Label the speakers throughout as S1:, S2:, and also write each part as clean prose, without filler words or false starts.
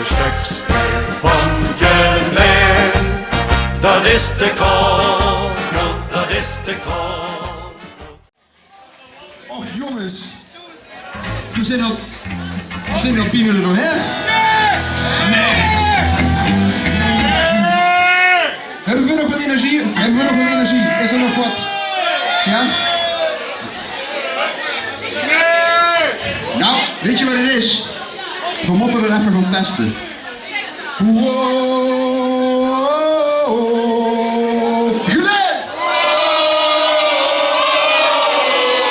S1: stukspel van geleden. Dat is de kogel, dat is de kogel.
S2: Och jongens, we zijn al Pino er nog, hè? Nee! Hebben we nog wat energie? Is er nog wat? Ja? Nou, weet je wat het is? We moeten er even gaan testen. Geluid!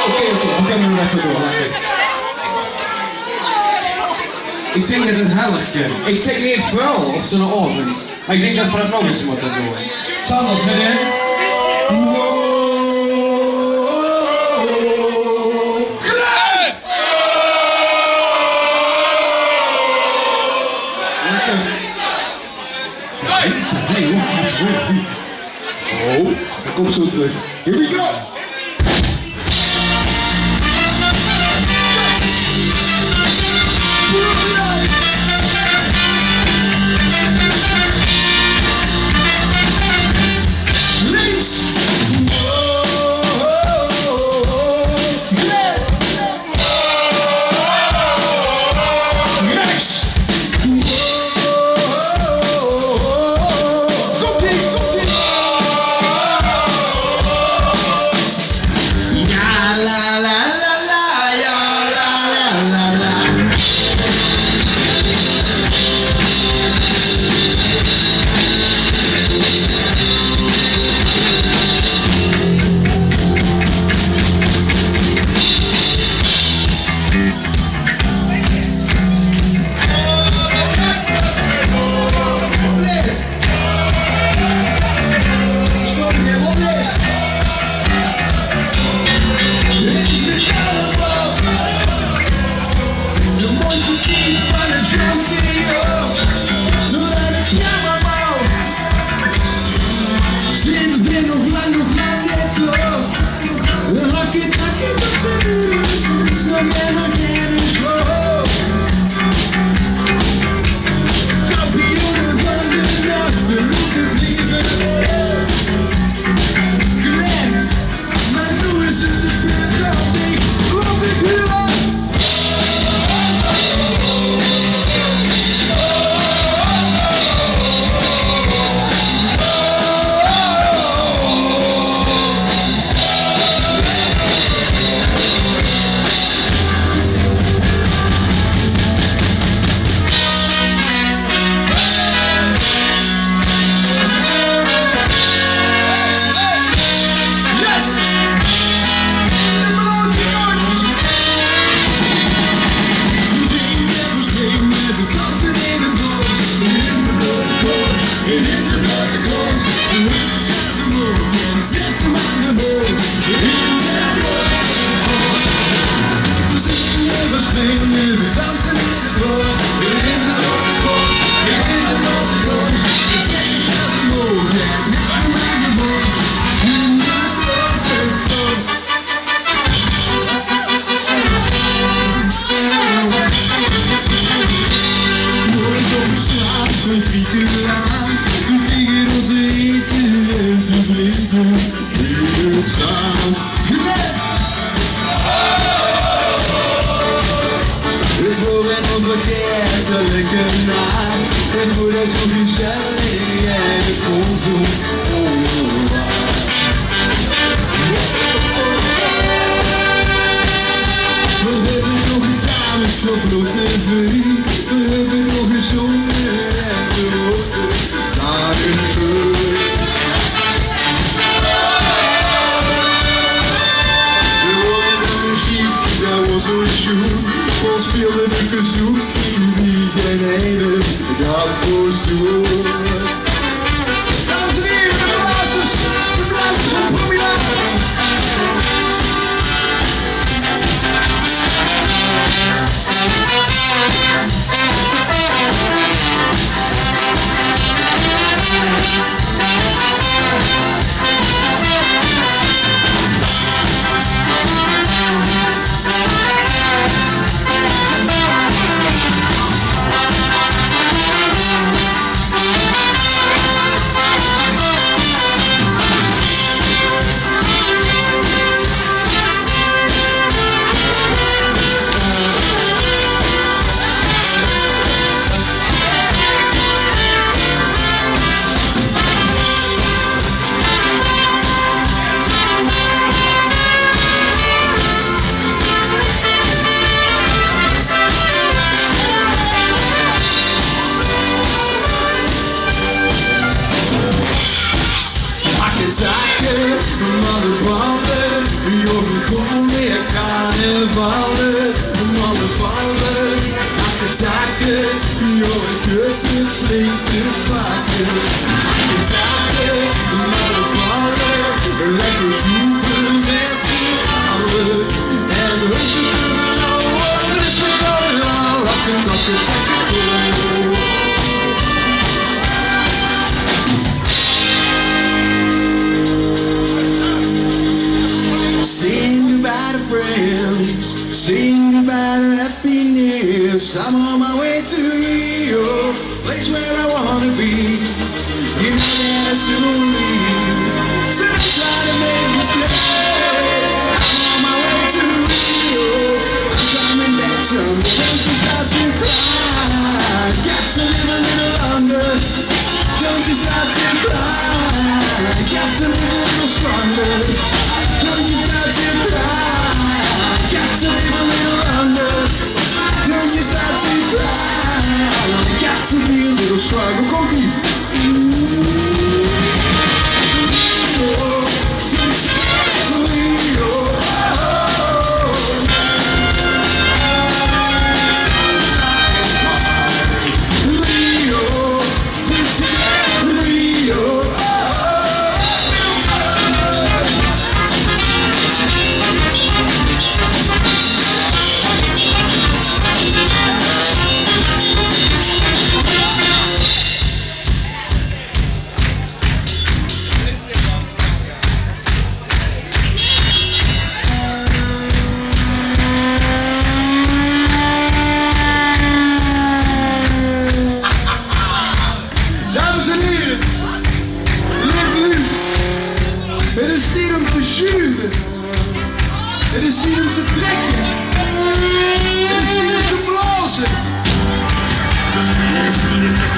S2: Oké, we gaan er nog even door.
S3: Ik vind het een helligje. Ik zeg niet vuil op zijn oven. Maar ik denk dat Fred nog eens moet dat doen. Sander, zeg je?
S2: Oh, dat komt zo terug. Here we go! vallen, mannen vallen. Achter taken, jongen kutten flink te vakken. Achter taken, mannen vallen. Lekker zoeken met z'n allen. En hussen kunnen al worden, ze kunnen al lachen, takken, takken, sing about the friends, sing about happiness. I'm on my way to Rio, place where I wanna be. You know that I soon leave. So try to make me stay. I'm on my way to Rio, I'm coming back someday. Don't you start to cry, got to live a little longer. Don't you start to cry, got to live a little stronger. Don't you start to cry, got to live a little longer. Don't you start to cry, got to be a little stronger. Komt-ie! Dames en heren, lieve u, het is niet om te schuren, het is niet om te trekken, het is niet om te blazen, het is niet om te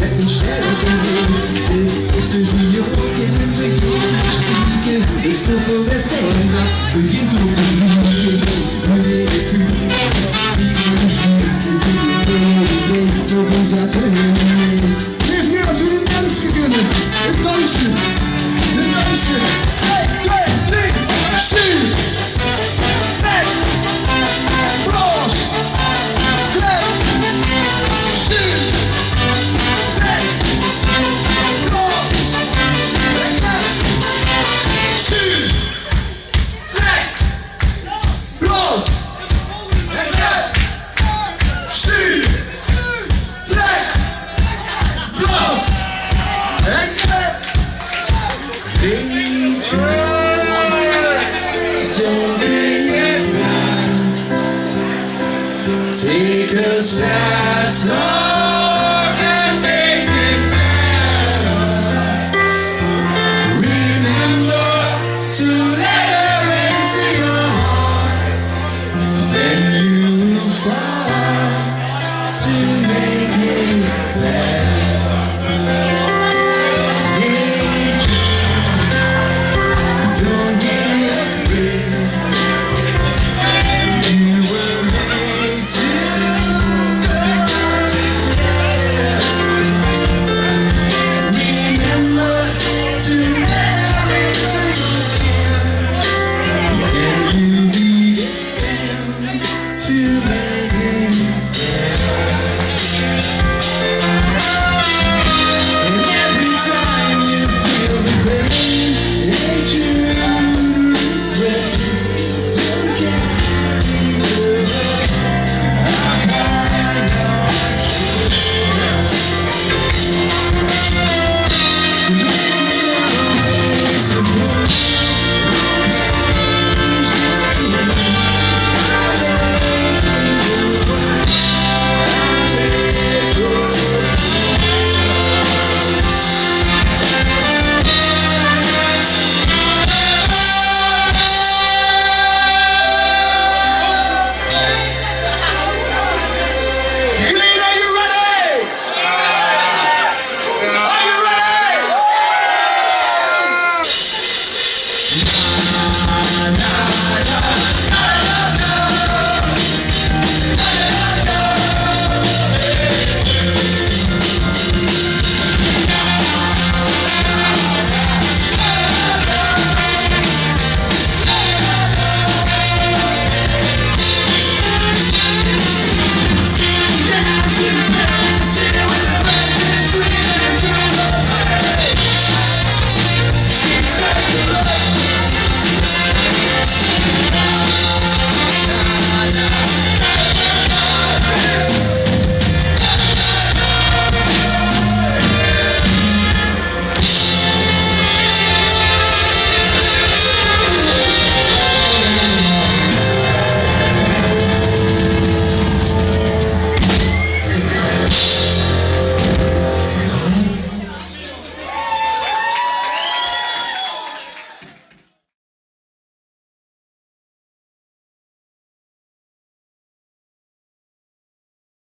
S2: let me share it with you. It's a Rio in het begin gestiegen. De koppel werd verder, begint op de vliegen. Meneer de Q, is dit de tweede week van Zaterdag. Geef nu als we de dans kunnen. Het dansje, de dansje. 1, 2, 3, stuur! Nek! Flos! Klep! Stuur! Take a sad song.